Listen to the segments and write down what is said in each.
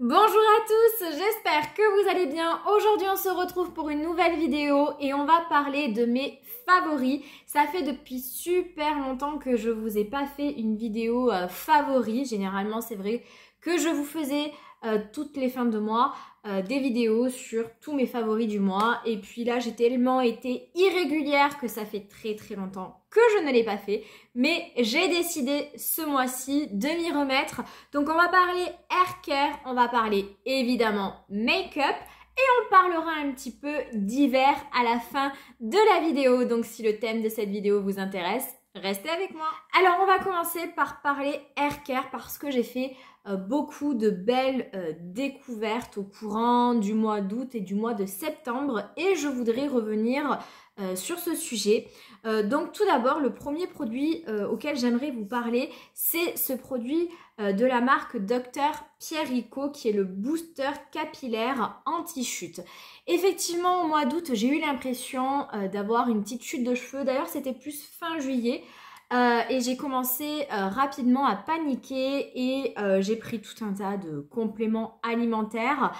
Bonjour à tous, j'espère que vous allez bien. Aujourd'hui on se retrouve pour une nouvelle vidéo et on va parler de mes favoris. Ça fait depuis super longtemps que je vous ai pas fait une vidéo favoris. Généralement c'est vrai que je vous faisais toutes les fins de mois des vidéos sur tous mes favoris du mois. Et puis là j'ai tellement été irrégulière que ça fait très longtemps que je ne l'ai pas fait. Mais j'ai décidé ce mois-ci de m'y remettre. Donc on va parler hair care, on va parler évidemment make-up et on parlera un petit peu d'hiver à la fin de la vidéo. Donc si le thème de cette vidéo vous intéresse, restez avec moi. Alors on va commencer par parler hair care parce que j'ai fait beaucoup de belles découvertes au courant du mois d'août et du mois de septembre et je voudrais revenir sur ce sujet. Donc tout d'abord, le premier produit auquel j'aimerais vous parler, c'est ce produit de la marque Dr Pierrico qui est le booster capillaire anti-chute. Effectivement, au mois d'août, j'ai eu l'impression d'avoir une petite chute de cheveux. D'ailleurs, c'était plus fin juillet. Et j'ai commencé rapidement à paniquer et j'ai pris tout un tas de compléments alimentaires.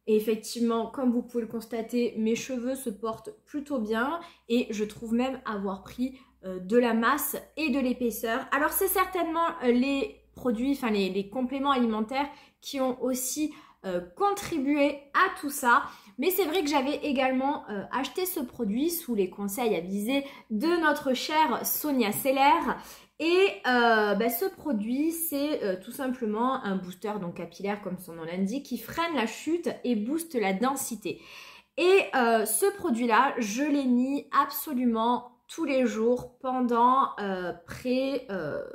Et effectivement, comme vous pouvez le constater, mes cheveux se portent plutôt bien et je trouve même avoir pris de la masse et de l'épaisseur. Alors c'est certainement les produits, enfin les compléments alimentaires qui ont aussi contribué à tout ça. Mais c'est vrai que j'avais également acheté ce produit sous les conseils avisés de notre chère Sonia Seller. Et ce produit, c'est tout simplement un booster donc capillaire comme son nom l'indique qui freine la chute et booste la densité. Et ce produit-là, je l'ai mis absolument tous les jours pendant près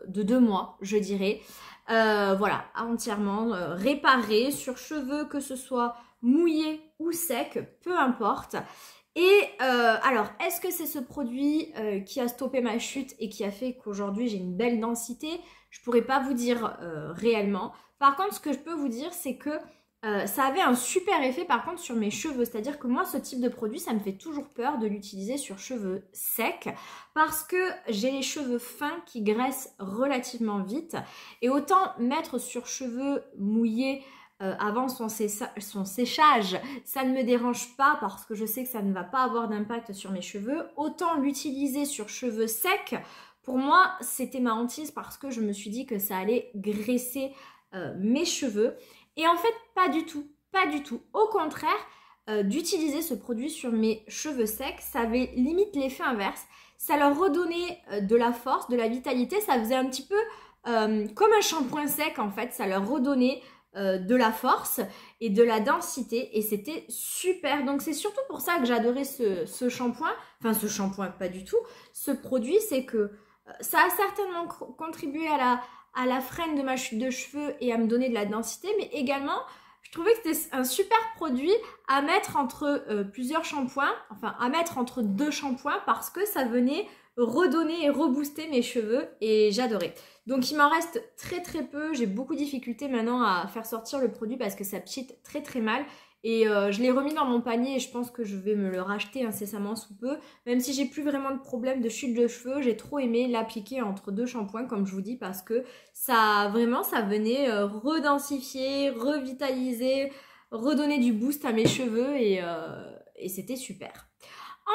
de 2 mois, je dirais. Voilà, entièrement réparé sur cheveux, que ce soit mouillé ou sec, peu importe. Et alors, est-ce que c'est ce produit qui a stoppé ma chute et qui a fait qu'aujourd'hui j'ai une belle densité? Je pourrais pas vous dire réellement. Par contre, ce que je peux vous dire, c'est que ça avait un super effet par contre sur mes cheveux. C'est-à-dire que moi, ce type de produit, ça me fait toujours peur de l'utiliser sur cheveux secs parce que j'ai les cheveux fins qui graissent relativement vite. Et autant mettre sur cheveux mouillés avant son séchage, ça ne me dérange pas parce que je sais que ça ne va pas avoir d'impact sur mes cheveux. Autant l'utiliser sur cheveux secs, pour moi, c'était ma hantise parce que je me suis dit que ça allait graisser mes cheveux. Et en fait, pas du tout, pas du tout. Au contraire, d'utiliser ce produit sur mes cheveux secs, ça avait limite l'effet inverse. Ça leur redonnait de la force, de la vitalité. Ça faisait un petit peu comme un shampoing sec en fait. Ça leur redonnait de la force et de la densité et c'était super. Donc c'est surtout pour ça que j'adorais ce shampoing. Enfin ce shampoing, pas du tout. Ce produit, c'est que ça a certainement contribué à la freine de ma chute de cheveux et à me donner de la densité, mais également je trouvais que c'était un super produit à mettre entre plusieurs shampoings, enfin à mettre entre 2 shampoings parce que ça venait redonner et rebooster mes cheveux et j'adorais. Donc il m'en reste très peu, j'ai beaucoup de difficultés maintenant à faire sortir le produit parce que ça pchite très mal. Et je l'ai remis dans mon panier et je pense que je vais me le racheter incessamment sous peu. Même si j'ai plus vraiment de problème de chute de cheveux, j'ai trop aimé l'appliquer entre 2 shampoings comme je vous dis parce que ça vraiment ça venait redensifier, revitaliser, redonner du boost à mes cheveux et c'était super.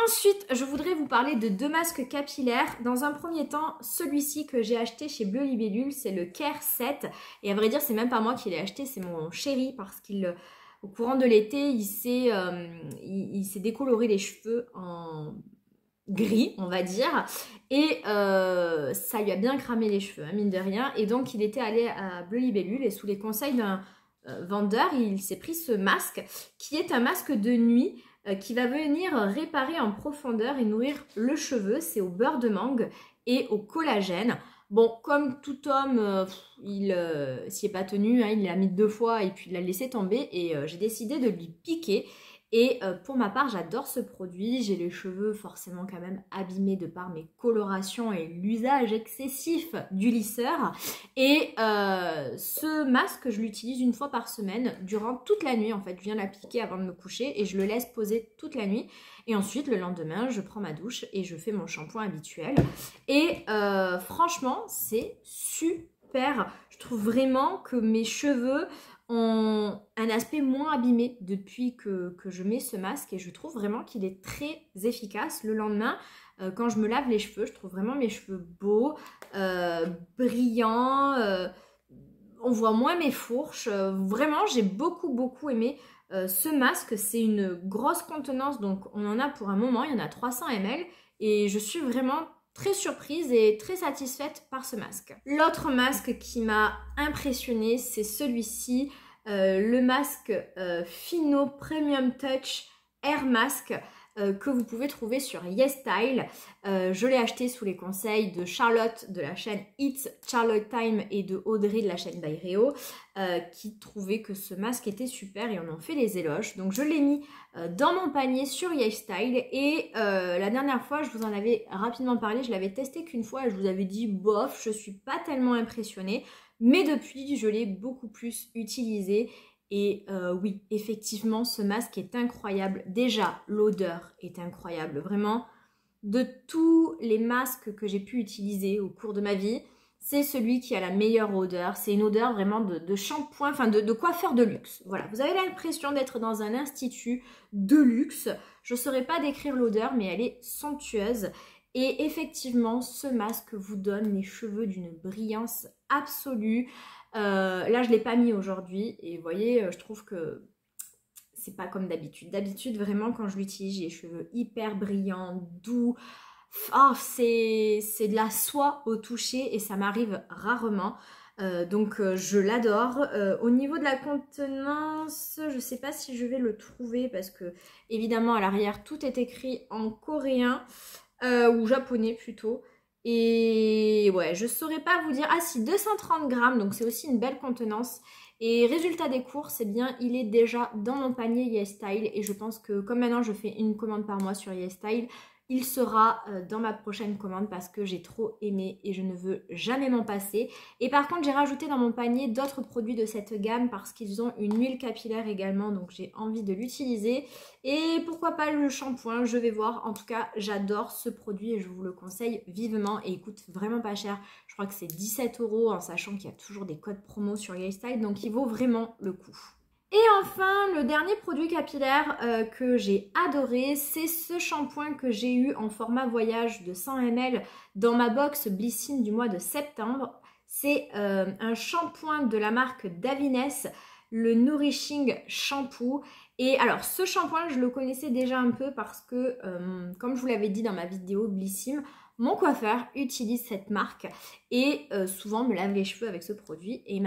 Ensuite, je voudrais vous parler de 2 masques capillaires. Dans un premier temps, celui-ci que j'ai acheté chez Bleu Libellule, c'est le Care 7. Et à vrai dire, c'est même pas moi qui l'ai acheté, c'est mon chéri parce qu'il... Au courant de l'été, il s'est décoloré les cheveux en gris, on va dire. Et ça lui a bien cramé les cheveux, hein, mine de rien. Et donc, il était allé à Bleu Libellule et sous les conseils d'un vendeur, il s'est pris ce masque qui est un masque de nuit qui va venir réparer en profondeur et nourrir le cheveu. C'est au beurre de mangue et au collagène. Bon, comme tout homme, il s'y est pas tenu, hein, il l'a mis 2 fois et puis il l'a laissé tomber et j'ai décidé de lui piquer. Et pour ma part, j'adore ce produit. J'ai les cheveux forcément quand même abîmés de par mes colorations et l'usage excessif du lisseur. Et ce masque, je l'utilise 1 fois par semaine durant toute la nuit. En fait, je viens l'appliquer avant de me coucher et je le laisse poser toute la nuit. Et ensuite, le lendemain, je prends ma douche et je fais mon shampoing habituel. Et franchement, c'est super. Je trouve vraiment que mes cheveux ont un aspect moins abîmé depuis que je mets ce masque et je trouve vraiment qu'il est très efficace. Le lendemain, quand je me lave les cheveux, je trouve vraiment mes cheveux beaux, brillants, on voit moins mes fourches. Vraiment, j'ai beaucoup aimé ce masque. C'est une grosse contenance, donc on en a pour un moment, il y en a 300 ml et je suis vraiment très surprise et très satisfaite par ce masque. L'autre masque qui m'a impressionnée, c'est celui-ci, le masque Fino Premium Touch Air Mask que vous pouvez trouver sur YesStyle. Je l'ai acheté sous les conseils de Charlotte de la chaîne It's Charlotte Time et de Audrey de la chaîne Daireo qui trouvaient que ce masque était super et on en fait les éloges. Donc je l'ai mis dans mon panier sur YesStyle et la dernière fois je vous en avais rapidement parlé, je l'avais testé qu'une fois et je vous avais dit bof, je suis pas tellement impressionnée, mais depuis je l'ai beaucoup plus utilisé. Et oui, effectivement, ce masque est incroyable. Déjà, l'odeur est incroyable. Vraiment, de tous les masques que j'ai pu utiliser au cours de ma vie, c'est celui qui a la meilleure odeur. C'est une odeur vraiment de shampoing, enfin de coiffeur de luxe. Voilà, vous avez l'impression d'être dans un institut de luxe. Je ne saurais pas décrire l'odeur, mais elle est somptueuse. Et effectivement, ce masque vous donne les cheveux d'une brillance absolue. Là, je ne l'ai pas mis aujourd'hui et vous voyez, je trouve que c'est pas comme d'habitude. D'habitude, vraiment, quand je l'utilise, j'ai les cheveux hyper brillants, doux. Oh, c'est de la soie au toucher et ça m'arrive rarement. Donc, je l'adore. Au niveau de la contenance, je ne sais pas si je vais le trouver parce que, évidemment, à l'arrière, tout est écrit en coréen ou japonais plutôt. Et ouais, je saurais pas vous dire. Ah si, 230 grammes, donc c'est aussi une belle contenance. Et résultat des courses, eh bien, il est déjà dans mon panier YesStyle. Et je pense que comme maintenant je fais une commande par mois sur YesStyle, il sera dans ma prochaine commande parce que j'ai trop aimé et je ne veux jamais m'en passer. Et par contre, j'ai rajouté dans mon panier d'autres produits de cette gamme parce qu'ils ont une huile capillaire également. Donc j'ai envie de l'utiliser. Et pourquoi pas le shampoing, je vais voir. En tout cas, j'adore ce produit et je vous le conseille vivement. Et il coûte vraiment pas cher. Je crois que c'est 17 € en sachant qu'il y a toujours des codes promo sur YesStyle. Donc il vaut vraiment le coup. Et enfin, le dernier produit capillaire que j'ai adoré, c'est ce shampoing que j'ai eu en format voyage de 100 ml dans ma box Blyssine du mois de septembre. C'est un shampoing de la marque Davines, le Nourishing Shampoo. Et alors, ce shampoing, je le connaissais déjà un peu parce que, comme je vous l'avais dit dans ma vidéo Blyssime, mon coiffeur utilise cette marque et souvent me lave les cheveux avec ce produit. Et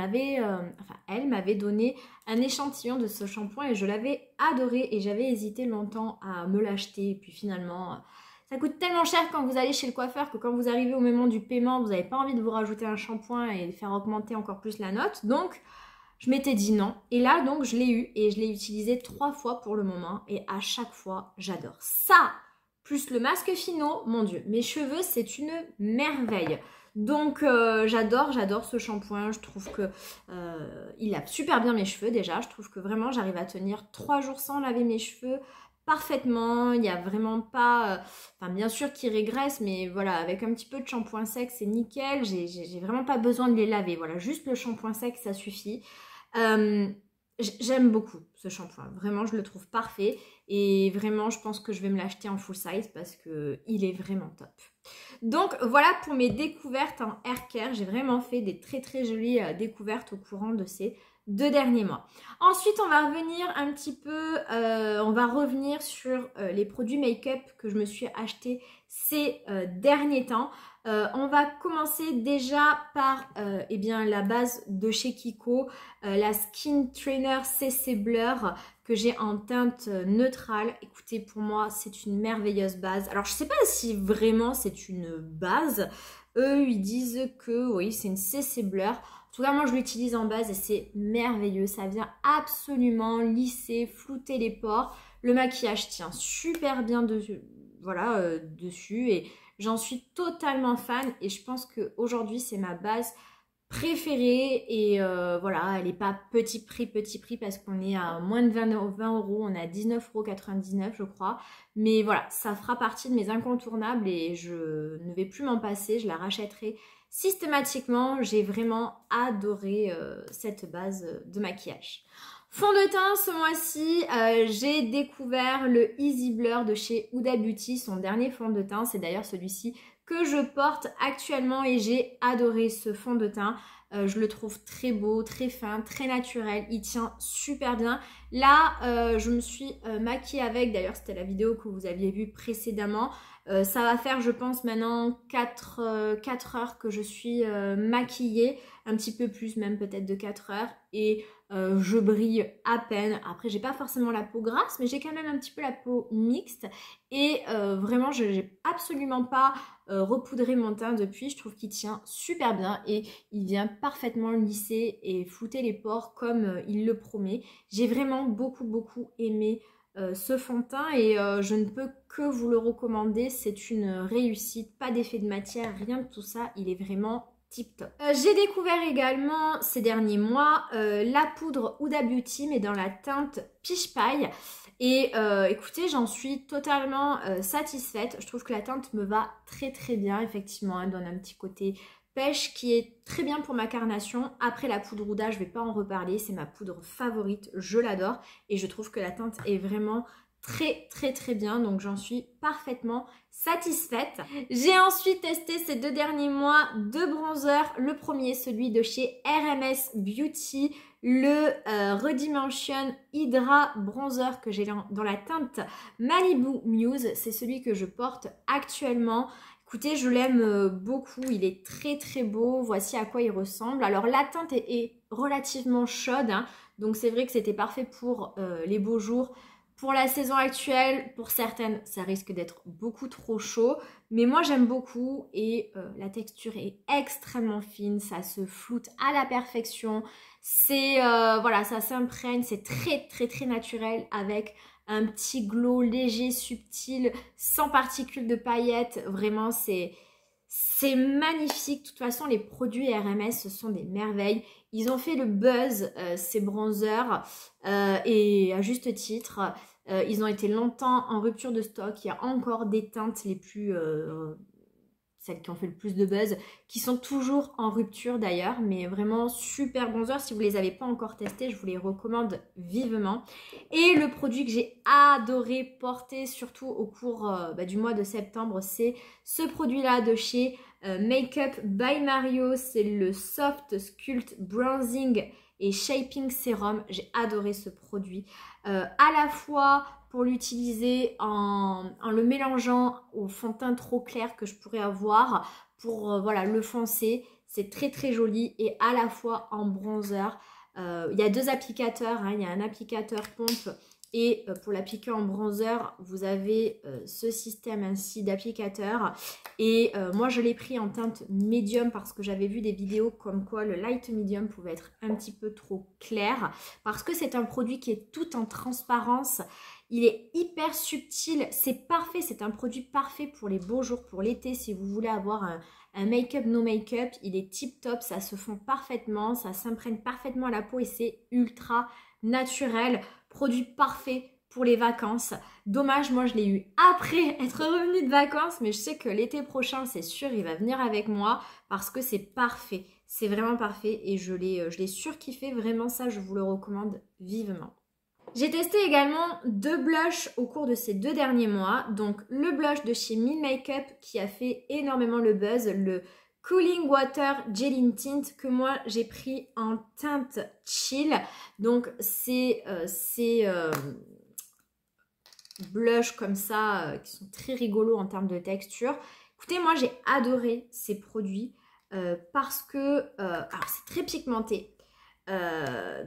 elle m'avait donné un échantillon de ce shampoing et je l'avais adoré et j'avais hésité longtemps à me l'acheter. Et puis finalement, ça coûte tellement cher quand vous allez chez le coiffeur que quand vous arrivez au moment du paiement, vous n'avez pas envie de vous rajouter un shampoing et faire augmenter encore plus la note. Donc, je m'étais dit non. Et là, donc, je l'ai eu et je l'ai utilisé 3 fois pour le moment. Et à chaque fois, j'adore ça. Plus le masque Fino, mon Dieu, mes cheveux, c'est une merveille. Donc, j'adore ce shampoing. Je trouve que il lave super bien mes cheveux déjà. Je trouve que vraiment, j'arrive à tenir 3 jours sans laver mes cheveux parfaitement. Il n'y a vraiment pas... Enfin, bien sûr qu'ils régressent, mais voilà, avec un petit peu de shampoing sec, c'est nickel. J'ai vraiment pas besoin de les laver. Voilà, juste le shampoing sec, ça suffit. J'aime beaucoup ce shampoing, vraiment je le trouve parfait et vraiment je pense que je vais me l'acheter en full size parce qu'il est vraiment top. Donc voilà pour mes découvertes en hair care, j'ai vraiment fait des très jolies découvertes au courant de ces 2 derniers mois. Ensuite on va revenir un petit peu, on va revenir sur les produits make-up que je me suis acheté ces derniers temps. On va commencer déjà par eh bien, la base de chez Kiko, la Skin Trainer CC Blur que j'ai en teinte neutrale. Écoutez, pour moi, c'est une merveilleuse base. Alors, je ne sais pas si vraiment c'est une base. Eux, ils disent que oui, c'est une CC Blur. En tout cas, moi, je l'utilise en base et c'est merveilleux. Ça vient absolument lisser, flouter les pores. Le maquillage tient super bien dessus, voilà, dessus et j'en suis totalement fan et je pense qu'aujourd'hui c'est ma base préférée et voilà, elle n'est pas petit prix parce qu'on est à moins de 20 €, on est à 19,99 € je crois. Mais voilà, ça fera partie de mes incontournables et je ne vais plus m'en passer, je la rachèterai systématiquement, j'ai vraiment adoré cette base de maquillage. Fond de teint, ce mois-ci, j'ai découvert le Easy Blur de chez Huda Beauty, son dernier fond de teint. C'est d'ailleurs celui-ci que je porte actuellement et j'ai adoré ce fond de teint. Je le trouve très beau, très fin, très naturel. Il tient super bien. Là, je me suis maquillée avec. D'ailleurs, c'était la vidéo que vous aviez vue précédemment. Ça va faire, je pense, maintenant 4 heures que je suis maquillée. Un petit peu plus, même peut-être de 4 heures. Et je brille à peine. Après, j'ai pas forcément la peau grasse, mais j'ai quand même un petit peu la peau mixte. Et vraiment, je n'ai absolument pas repoudré mon teint depuis. Je trouve qu'il tient super bien et il vient parfaitement lisser et flouter les pores comme il le promet. J'ai vraiment beaucoup aimé ce fond de teint et je ne peux que vous le recommander. C'est une réussite, pas d'effet de matière, rien de tout ça. Il est vraiment tip top. J'ai découvert également ces derniers mois la poudre Huda Beauty mais dans la teinte Peach Pie et écoutez, j'en suis totalement satisfaite. Je trouve que la teinte me va très bien, effectivement. Elle donne un petit côté pêche qui est très bien pour ma carnation. Après la poudre Huda, je vais pas en reparler, c'est ma poudre favorite, je l'adore et je trouve que la teinte est vraiment très bien, donc j'en suis parfaitement satisfaite. J'ai ensuite testé ces 2 derniers mois 2 bronzers. Le premier, celui de chez RMS Beauty, le Redimension Hydra Bronzer que j'ai dans la teinte Malibu Muse. C'est celui que je porte actuellement. Écoutez, je l'aime beaucoup, il est très beau. Voici à quoi il ressemble. Alors la teinte est relativement chaude, hein, donc c'est vrai que c'était parfait pour les beaux jours. Pour la saison actuelle, pour certaines, ça risque d'être beaucoup trop chaud. Mais moi, j'aime beaucoup et la texture est extrêmement fine. Ça se floute à la perfection. C'est, voilà, ça s'imprègne. C'est très naturel avec un petit glow léger, subtil, sans particules de paillettes. Vraiment, c'est magnifique. De toute façon, les produits RMS, ce sont des merveilles. Ils ont fait le buzz, ces bronzers, et à juste titre. Ils ont été longtemps en rupture de stock. Il y a encore des teintes les plus... celles qui ont fait le plus de buzz, qui sont toujours en rupture d'ailleurs, mais vraiment super bronzers. Si vous ne les avez pas encore testés, je vous les recommande vivement. Et le produit que j'ai adoré porter, surtout au cours du mois de septembre, c'est ce produit-là de chez Makeup by Mario. C'est le Soft Sculpt Bronzing et Shaping Serum. J'ai adoré ce produit. À la fois pour l'utiliser en le mélangeant au fond de teint trop clair que je pourrais avoir pour voilà, le foncer. C'est très joli et à la fois en bronzer. Il y a 2 applicateurs, hein. Il y a un applicateur pompe et pour l'appliquer en bronzer, vous avez ce système ainsi d'applicateur. Et moi, je l'ai pris en teinte médium parce que j'avais vu des vidéos comme quoi le light medium pouvait être un petit peu trop clair. Parce que c'est un produit qui est tout en transparence. Il est hyper subtil, c'est parfait, c'est un produit parfait pour les beaux jours, pour l'été. Si vous voulez avoir un make-up, no make-up, il est tip top, ça se fond parfaitement, ça s'imprègne parfaitement à la peau et c'est ultra naturel. Produit parfait pour les vacances. Dommage, moi je l'ai eu après être revenue de vacances, mais je sais que l'été prochain, c'est sûr, il va venir avec moi parce que c'est parfait. C'est vraiment parfait et je l'ai surkiffé, vraiment ça, je vous le recommande vivement. J'ai testé également 2 blushs au cours de ces 2 derniers mois. Donc le blush de chez Mean Makeup qui a fait énormément le buzz, le Cooling Water Gelling Tint que moi j'ai pris en teinte chill. Donc c'est blushs comme ça qui sont très rigolos en termes de texture. Écoutez, moi j'ai adoré ces produits parce que alors c'est très pigmenté.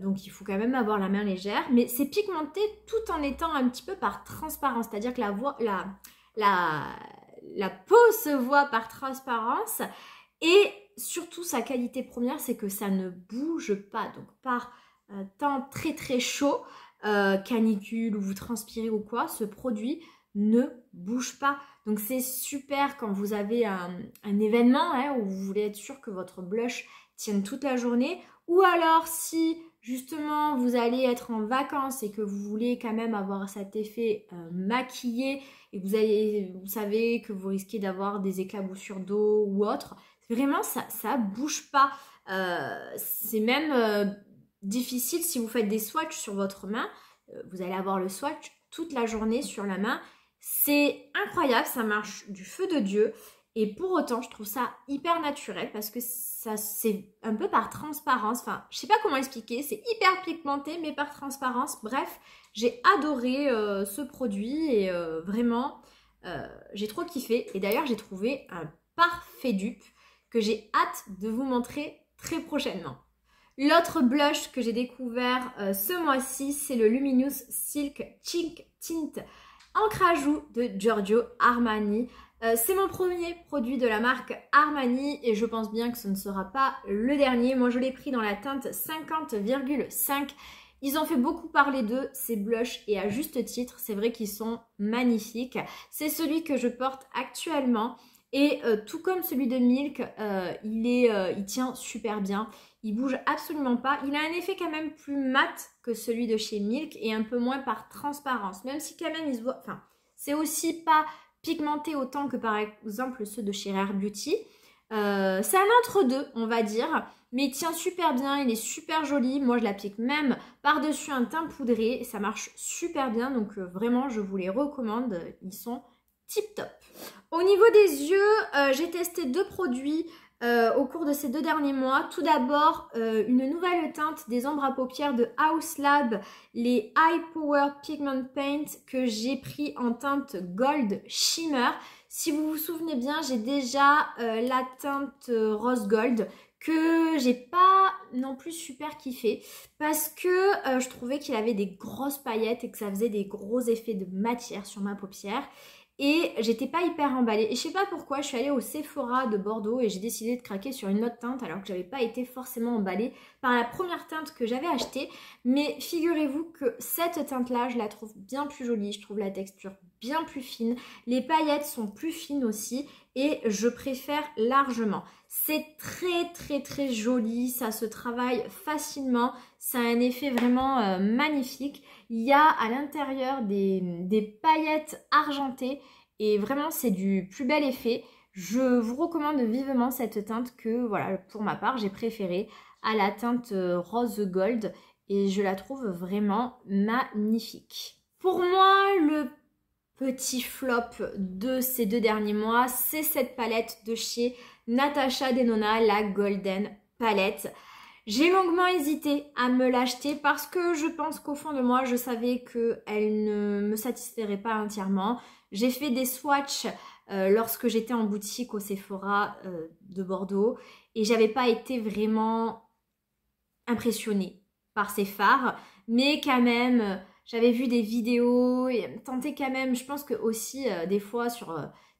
Donc il faut quand même avoir la main légère, mais c'est pigmenté tout en étant un petit peu par transparence, c'est-à-dire que la peau se voit par transparence et surtout sa qualité première, c'est que ça ne bouge pas. Donc par temps très chaud, canicule ou vous transpirez ou quoi, ce produit ne bouge pas. Donc c'est super quand vous avez un événement hein, où vous voulez être sûr que votre blush tienne toute la journée. Ou alors si justement vous allez être en vacances et que vous voulez quand même avoir cet effet maquillé et que vous savez que vous risquez d'avoir des éclaboussures d'eau ou autre, Vraiment, ça bouge pas. C'est même difficile si vous faites des swatchs sur votre main. Vous allez avoir le swatch toute la journée sur la main. C'est incroyable, ça marche du feu de Dieu. Et pour autant, je trouve ça hyper naturel parce que ça c'est un peu par transparence. Enfin, je sais pas comment expliquer. C'est hyper pigmenté, mais par transparence. Bref, j'ai adoré ce produit et vraiment, j'ai trop kiffé. Et d'ailleurs, j'ai trouvé un parfait dupe que j'ai hâte de vous montrer très prochainement. L'autre blush que j'ai découvert ce mois-ci, c'est le Luminous Silk Cheek Tint Encre à joues de Giorgio Armani. C'est mon premier produit de la marque Armani et je pense bien que ce ne sera pas le dernier. Moi, je l'ai pris dans la teinte 50,5. Ils ont fait beaucoup parler d'eux, ces blushs, et à juste titre. C'est vrai qu'ils sont magnifiques. C'est celui que je porte actuellement. Et tout comme celui de Milk, il tient super bien. Il bouge absolument pas. Il a un effet quand même plus mat que celui de chez Milk et un peu moins par transparence. Même si quand même il se voit... Enfin, c'est aussi pas pigmenté autant que par exemple ceux de chez Rare Beauty. C'est un entre-deux, on va dire. Mais il tient super bien, il est super joli. Moi, je l'applique même par-dessus un teint poudré. Et ça marche super bien. Donc vraiment, je vous les recommande. Ils sont tip top. Au niveau des yeux, j'ai testé 2 produits au cours de ces 2 derniers mois. Tout d'abord, une nouvelle teinte des ombres à paupières de Haus Lab, les High Power Pigment Paint que j'ai pris en teinte Gold Shimmer. Si vous vous souvenez bien, j'ai déjà la teinte Rose Gold que j'ai pas non plus super kiffé parce que je trouvais qu'il avait des grosses paillettes et que ça faisait des gros effets de matière sur ma paupière. Et j'étais pas hyper emballée. Et je sais pas pourquoi, je suis allée au Sephora de Bordeaux et j'ai décidé de craquer sur une autre teinte alors que j'avais pas été forcément emballée par la première teinte que j'avais achetée. Mais figurez-vous que cette teinte-là, je la trouve bien plus jolie. Je trouve la texture bien plus fine. Les paillettes sont plus fines aussi et je préfère largement. C'est très joli, ça se travaille facilement. Ça a un effet vraiment magnifique. Il y a à l'intérieur des paillettes argentées et vraiment c'est du plus bel effet. Je vous recommande vivement cette teinte que voilà, pour ma part j'ai préférée à la teinte rose gold et je la trouve vraiment magnifique. Pour moi, le petit flop de ces 2 derniers mois, c'est cette palette de chez Natasha Denona, la Golden Palette. J'ai longuement hésité à me l'acheter parce que je pense qu'au fond de moi, je savais qu'elle ne me satisferait pas entièrement. J'ai fait des swatchs lorsque j'étais en boutique au Sephora de Bordeaux et j'avais pas été vraiment impressionnée par ces fards, mais quand même, j'avais vu des vidéos et tenté quand même, je pense que aussi des fois sur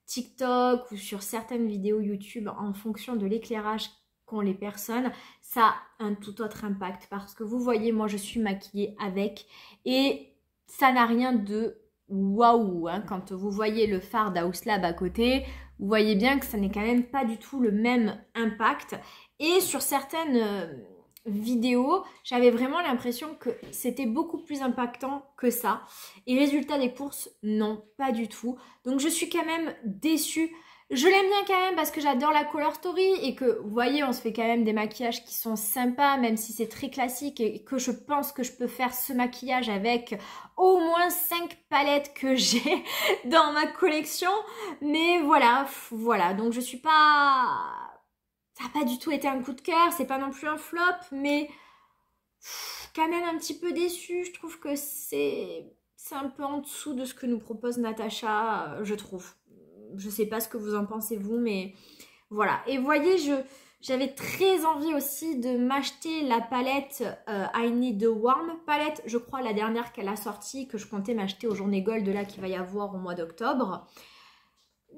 TikTok ou sur certaines vidéos YouTube, en fonction de l'éclairage qu'ont les personnes, ça a un tout autre impact parce que vous voyez, moi je suis maquillée avec et ça n'a rien de waouh, hein. Quand vous voyez le fard d'Haus Lab à côté, vous voyez bien que ça n'est quand même pas du tout le même impact et sur certaines vidéos, j'avais vraiment l'impression que c'était beaucoup plus impactant que ça. Et résultat des courses, non, pas du tout. Donc je suis quand même déçue. Je l'aime bien quand même parce que j'adore la Color Story et que, vous voyez, on se fait quand même des maquillages qui sont sympas, même si c'est très classique et que je pense que je peux faire ce maquillage avec au moins 5 palettes que j'ai dans ma collection. Mais voilà, donc je suis pas... Ça n'a pas du tout été un coup de cœur, c'est pas non plus un flop, mais quand même un petit peu déçu. Je trouve que c'est un peu en dessous de ce que nous propose Natasha, je trouve. Je sais pas ce que vous en pensez vous, mais voilà. Et vous voyez, j'avais très envie aussi de m'acheter la palette I Need a Warm palette. Je crois la dernière qu'elle a sortie, que je comptais m'acheter aux Journées Gold là qu'il va y avoir au mois d'octobre.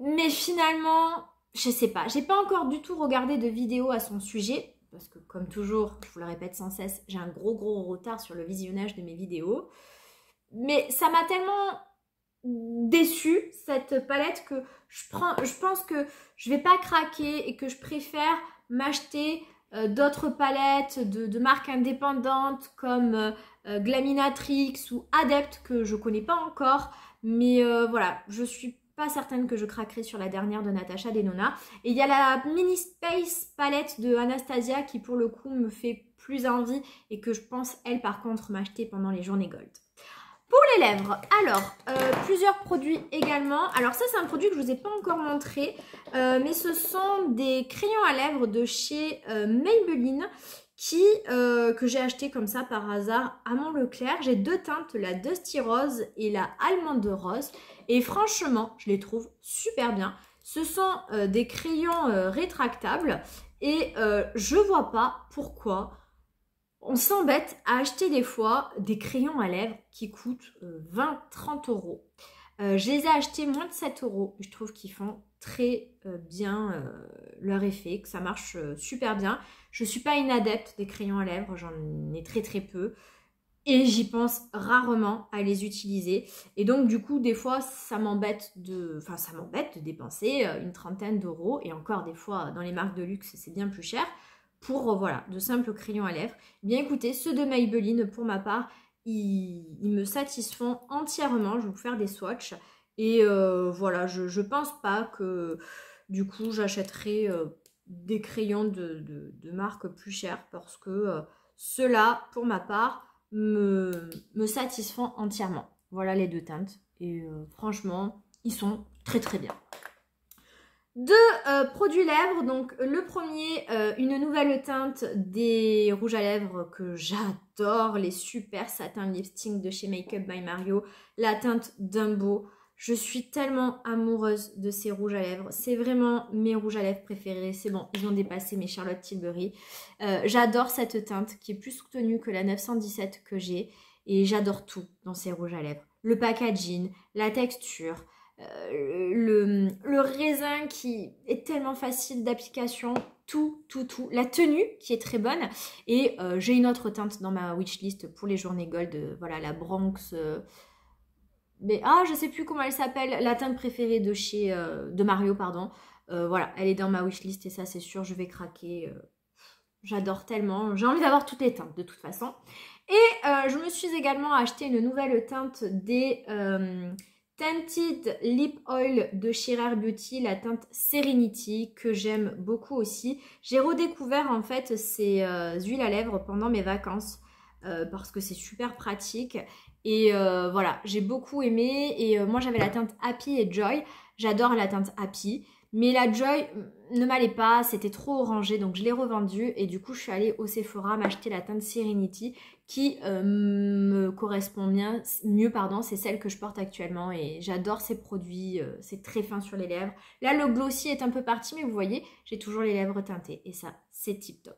Mais finalement... Je sais pas, j'ai pas encore du tout regardé de vidéo à son sujet, parce que comme toujours, je vous le répète sans cesse, j'ai un gros retard sur le visionnage de mes vidéos. Mais ça m'a tellement déçue, cette palette, que je pense que je vais pas craquer et que je préfère m'acheter d'autres palettes de marques indépendantes comme Glaminatrix ou Adept, que je connais pas encore. Mais voilà, je suis pas certaine que je craquerai sur la dernière de Natasha Denona. Et il y a la Mini Space palette de Anastasia qui pour le coup me fait plus envie et que je pense elle par contre m'acheter pendant les journées Gold. Pour les lèvres, alors plusieurs produits également. Alors ça c'est un produit que je ne vous ai pas encore montré, mais ce sont des crayons à lèvres de chez Maybelline que j'ai acheté comme ça par hasard à mon Leclerc. J'ai deux teintes, la Dusty Rose et la Almond Rose. Et franchement, je les trouve super bien. Ce sont des crayons rétractables et je vois pas pourquoi on s'embête à acheter des fois des crayons à lèvres qui coûtent 20-30 €. Je les ai achetés moins de 7 €. Je trouve qu'ils font très bien leur effet, que ça marche super bien. Je ne suis pas une adepte des crayons à lèvres, j'en ai très peu. Et j'y pense rarement à les utiliser. Et donc du coup, des fois, ça m'embête de dépenser une trentaine d'euros. Et encore des fois, dans les marques de luxe, c'est bien plus cher. Pour voilà, de simples crayons à lèvres. Bien écoutez, ceux de Maybelline, pour ma part, ils me satisfont entièrement. Je vais vous faire des swatchs. Et voilà, je pense pas que du coup j'achèterai des crayons de marque plus chères parce que ceux-là, pour ma part, me satisfont entièrement. Voilà les deux teintes. Et franchement, ils sont très bien. Deux produits lèvres, donc le premier, une nouvelle teinte des rouges à lèvres que j'adore, les super satin lipstick de chez Make Up by Mario, la teinte Dumbo. Je suis tellement amoureuse de ces rouges à lèvres, c'est vraiment mes rouges à lèvres préférés, c'est bon, ils ont dépassé mes Charlotte Tilbury. J'adore cette teinte qui est plus soutenue que la 917 que j'ai et j'adore tout dans ces rouges à lèvres. Le packaging, la texture, le raisin qui est tellement facile d'application, tout. La tenue qui est très bonne. Et j'ai une autre teinte dans ma wishlist pour les journées Gold. Voilà, la Bronx. Mais je sais plus comment elle s'appelle. La teinte préférée de chez de Mario, pardon. Voilà, elle est dans ma wishlist et ça c'est sûr, je vais craquer. J'adore tellement. J'ai envie d'avoir toutes les teintes de toute façon. Et je me suis également acheté une nouvelle teinte des... Tinted Lip Oil de chez Rare Beauty, la teinte Serenity que j'aime beaucoup aussi. J'ai redécouvert en fait ces huiles à lèvres pendant mes vacances parce que c'est super pratique. Et voilà, j'ai beaucoup aimé. Et moi j'avais la teinte Happy et Joy. J'adore la teinte Happy. Mais la Joy ne m'allait pas, c'était trop orangé, donc je l'ai revendue. Et du coup, je suis allée au Sephora m'acheter la teinte Serenity qui me correspond mieux, c'est celle que je porte actuellement. Et j'adore ces produits, c'est très fin sur les lèvres. Là, le glossy est un peu parti, mais vous voyez, j'ai toujours les lèvres teintées. Et ça, c'est tip top.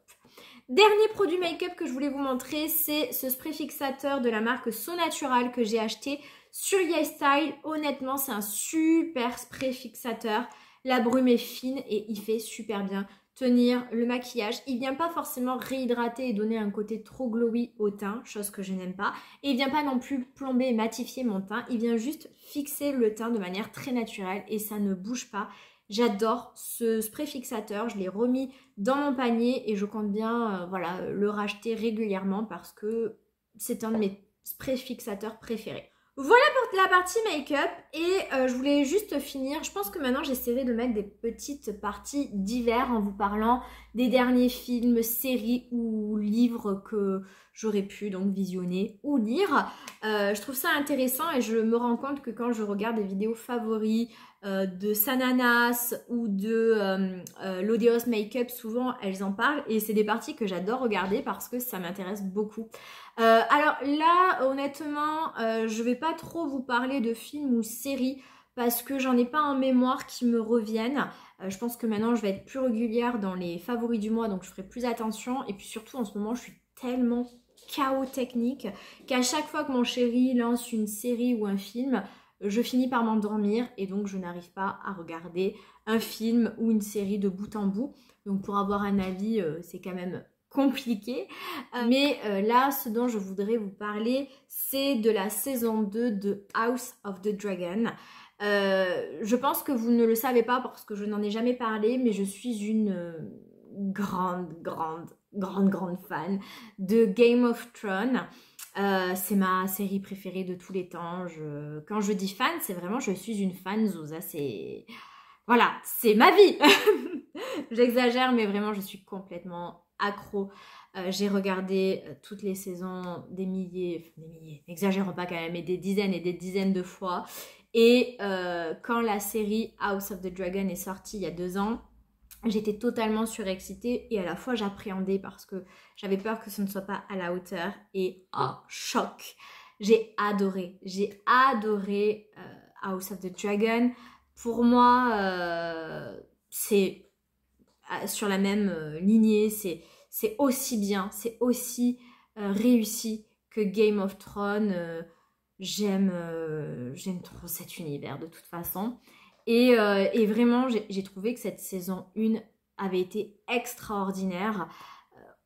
Dernier produit make-up que je voulais vous montrer, c'est ce spray fixateur de la marque So Natural que j'ai acheté sur YesStyle. Honnêtement, c'est un super spray fixateur. La brume est fine et il fait super bien tenir le maquillage. Il vient pas forcément réhydrater et donner un côté trop glowy au teint, chose que je n'aime pas. Et il vient pas non plus plomber et matifier mon teint. Il vient juste fixer le teint de manière très naturelle et ça ne bouge pas. J'adore ce spray fixateur. Je l'ai remis dans mon panier et je compte bien le racheter régulièrement parce que c'est un de mes sprays fixateurs préférés. Voilà pour la partie make-up et je voulais juste finir, je pense que maintenant j'essaierai de mettre des petites parties divers en vous parlant des derniers films, séries ou livres que j'aurais pu donc visionner ou lire. Je trouve ça intéressant et je me rends compte que quand je regarde des vidéos favoris de Sananas ou de l'Odeos Makeup, souvent elles en parlent et c'est des parties que j'adore regarder parce que ça m'intéresse beaucoup. Alors là, honnêtement, je vais pas trop vous parler de films ou séries parce que j'en ai pas en mémoire qui me reviennent. Je pense que maintenant je vais être plus régulière dans les favoris du mois, donc je ferai plus attention. Et puis surtout en ce moment, je suis tellement chaos technique qu'à chaque fois que mon chéri lance une série ou un film, je finis par m'endormir et donc je n'arrive pas à regarder un film ou une série de bout en bout. Donc pour avoir un avis, c'est quand même compliqué. Mais là, ce dont je voudrais vous parler, c'est de la saison 2 de House of the Dragon. Je pense que vous ne le savez pas parce que je n'en ai jamais parlé, mais je suis une grande fan de Game of Thrones. C'est ma série préférée de tous les temps. Quand je dis fan, c'est vraiment, je suis une fan Zouza. Voilà, c'est ma vie. J'exagère, mais vraiment, je suis complètement accro. J'ai regardé toutes les saisons des milliers, n'exagérons pas quand même, mais des dizaines et des dizaines de fois. Et quand la série House of the Dragon est sortie il y a 2 ans, j'étais totalement surexcitée et à la fois j'appréhendais parce que j'avais peur que ce ne soit pas à la hauteur. Et choc, j'ai adoré House of the Dragon. Pour moi, c'est sur la même lignée, c'est aussi bien, c'est aussi réussi que Game of Thrones. J'aime trop cet univers de toute façon. Et vraiment, j'ai trouvé que cette saison 1 avait été extraordinaire.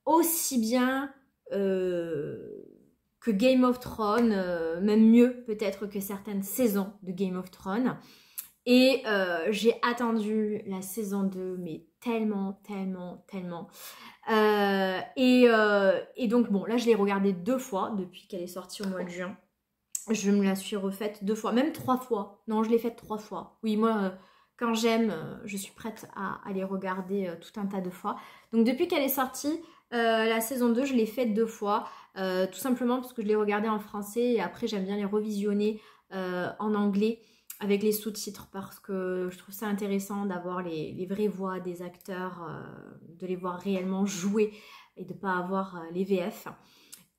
Aussi bien que Game of Thrones, même mieux peut-être que certaines saisons de Game of Thrones. Et j'ai attendu la saison 2, mais tellement. Et donc bon, là je l'ai regardée 2 fois depuis qu'elle est sortie au mois de juin. Je me la suis refaite 2 fois, même 3 fois. Non, je l'ai faite 3 fois. Oui, moi, quand j'aime, je suis prête à les regarder tout un tas de fois. Donc depuis qu'elle est sortie, la saison 2, je l'ai faite 2 fois. Tout simplement parce que je l'ai regardée en français et après j'aime bien les revisionner en anglais avec les sous-titres parce que je trouve ça intéressant d'avoir les vraies voix des acteurs, de les voir réellement jouer et de ne pas avoir les VF.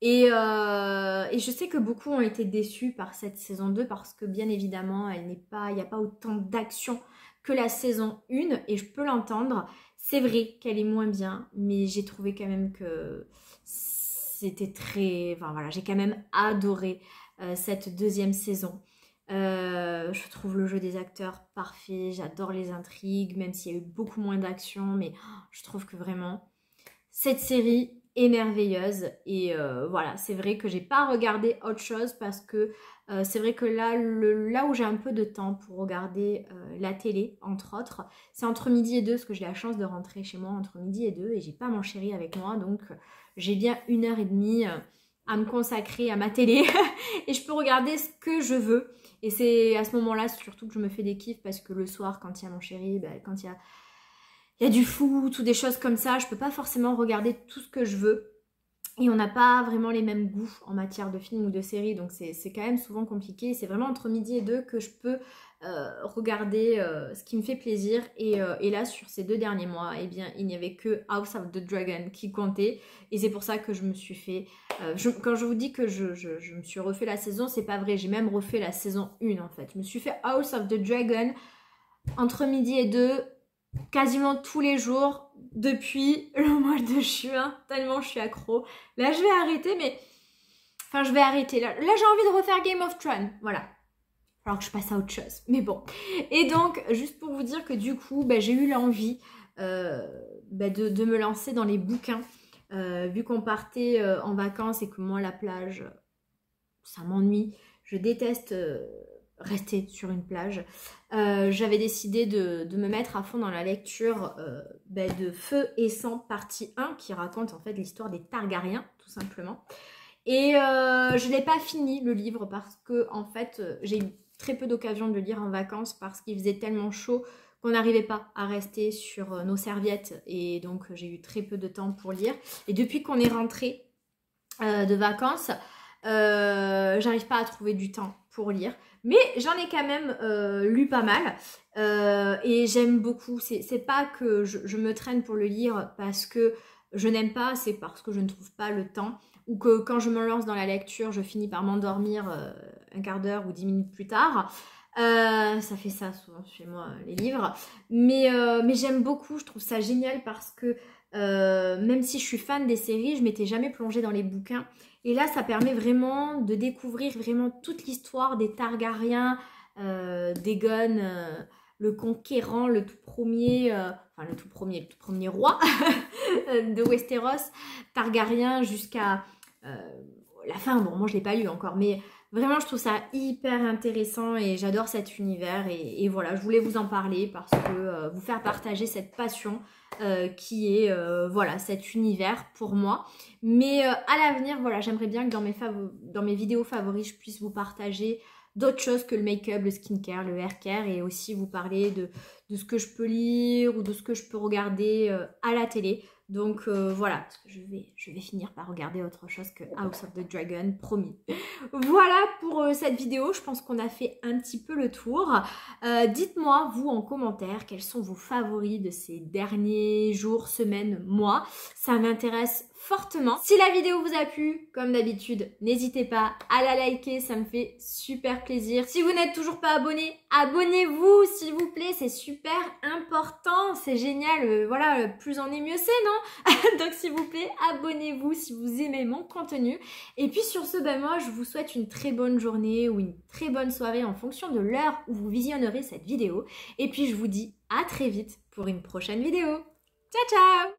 Et je sais que beaucoup ont été déçus par cette saison 2 parce que bien évidemment, il n'y a pas autant d'action que la saison 1 et je peux l'entendre. C'est vrai qu'elle est moins bien, mais j'ai trouvé quand même que c'était très... Enfin voilà, j'ai quand même adoré cette 2e saison. Je trouve le jeu des acteurs parfait, j'adore les intrigues, même s'il y a eu beaucoup moins d'action, mais je trouve que vraiment, cette série est merveilleuse. Et voilà, c'est vrai que j'ai pas regardé autre chose parce que c'est vrai que là où j'ai un peu de temps pour regarder la télé, entre autres, c'est entre midi et 2, parce que j'ai la chance de rentrer chez moi entre midi et 2 et j'ai pas mon chéri avec moi, donc j'ai bien 1h30 à me consacrer à ma télé et je peux regarder ce que je veux. Et c'est à ce moment-là surtout que je me fais des kiffs parce que le soir, quand il y a mon chéri, quand il y a du foot ou des choses comme ça, je peux pas forcément regarder tout ce que je veux. Et on n'a pas vraiment les mêmes goûts en matière de films ou de séries, donc c'est quand même souvent compliqué. C'est vraiment entre midi et 2 que je peux regarder ce qui me fait plaisir. Et là, sur ces 2 derniers mois, eh bien, il n'y avait que House of the Dragon qui comptait. Et c'est pour ça que je me suis fait... quand je vous dis que je me suis refait la saison, c'est pas vrai. J'ai même refait la saison 1 en fait. Je me suis fait House of the Dragon entre midi et 2, quasiment tous les jours depuis le mois de juin, tellement je suis accro. Là, je vais arrêter, mais... Enfin, je vais arrêter. Là j'ai envie de refaire Game of Thrones, voilà. Alors que je passe à autre chose, mais bon. Et donc, juste pour vous dire que du coup, j'ai eu l'envie de me lancer dans les bouquins. Vu qu'on partait en vacances et que moi, la plage, ça m'ennuie. Je déteste... rester sur une plage. J'avais décidé de me mettre à fond dans la lecture de Feu et Sang partie 1 qui raconte en fait l'histoire des Targaryens tout simplement. Et je n'ai pas fini le livre parce que en fait j'ai eu très peu d'occasion de le lire en vacances parce qu'il faisait tellement chaud qu'on n'arrivait pas à rester sur nos serviettes et donc j'ai eu très peu de temps pour lire. Et depuis qu'on est rentré de vacances, j'arrive pas à trouver du temps pour lire. Mais j'en ai quand même lu pas mal et j'aime beaucoup. C'est pas que je me traîne pour le lire parce que je n'aime pas, c'est parce que je ne trouve pas le temps ou que quand je me lance dans la lecture, je finis par m'endormir un quart d'heure ou 10 minutes plus tard. Ça fait ça souvent chez moi, les livres. Mais j'aime beaucoup, je trouve ça génial parce que même si je suis fan des séries, je m'étais jamais plongée dans les bouquins. Et là, ça permet vraiment de découvrir vraiment toute l'histoire des Targaryens, d'Aegon, le conquérant, le tout premier roi de Westeros, Targaryen jusqu'à la fin, bon, moi je l'ai pas lu encore, mais vraiment je trouve ça hyper intéressant et j'adore cet univers et voilà, je voulais vous en parler parce que vous faire partager cette passion qui est, voilà, cet univers pour moi. Mais à l'avenir, voilà, j'aimerais bien que dans mes vidéos favoris, je puisse vous partager d'autres choses que le make-up, le skincare, le haircare et aussi vous parler de ce que je peux lire ou de ce que je peux regarder à la télé. Donc voilà, parce que je vais finir par regarder autre chose que House of the Dragon, promis. Voilà pour cette vidéo, je pense qu'on a fait un petit peu le tour. Dites-moi, vous, en commentaire, quels sont vos favoris de ces derniers jours, semaines, mois. Ça m'intéresse fortement. Si la vidéo vous a plu, comme d'habitude, n'hésitez pas à la liker, ça me fait super plaisir. Si vous n'êtes toujours pas abonné, abonnez-vous s'il vous plaît, c'est super important, c'est génial, voilà, plus on est mieux c'est, non? Donc s'il vous plaît, abonnez-vous si vous aimez mon contenu. Et puis sur ce, ben moi je vous souhaite une très bonne journée ou une très bonne soirée en fonction de l'heure où vous visionnerez cette vidéo. Et puis je vous dis à très vite pour une prochaine vidéo. Ciao ciao!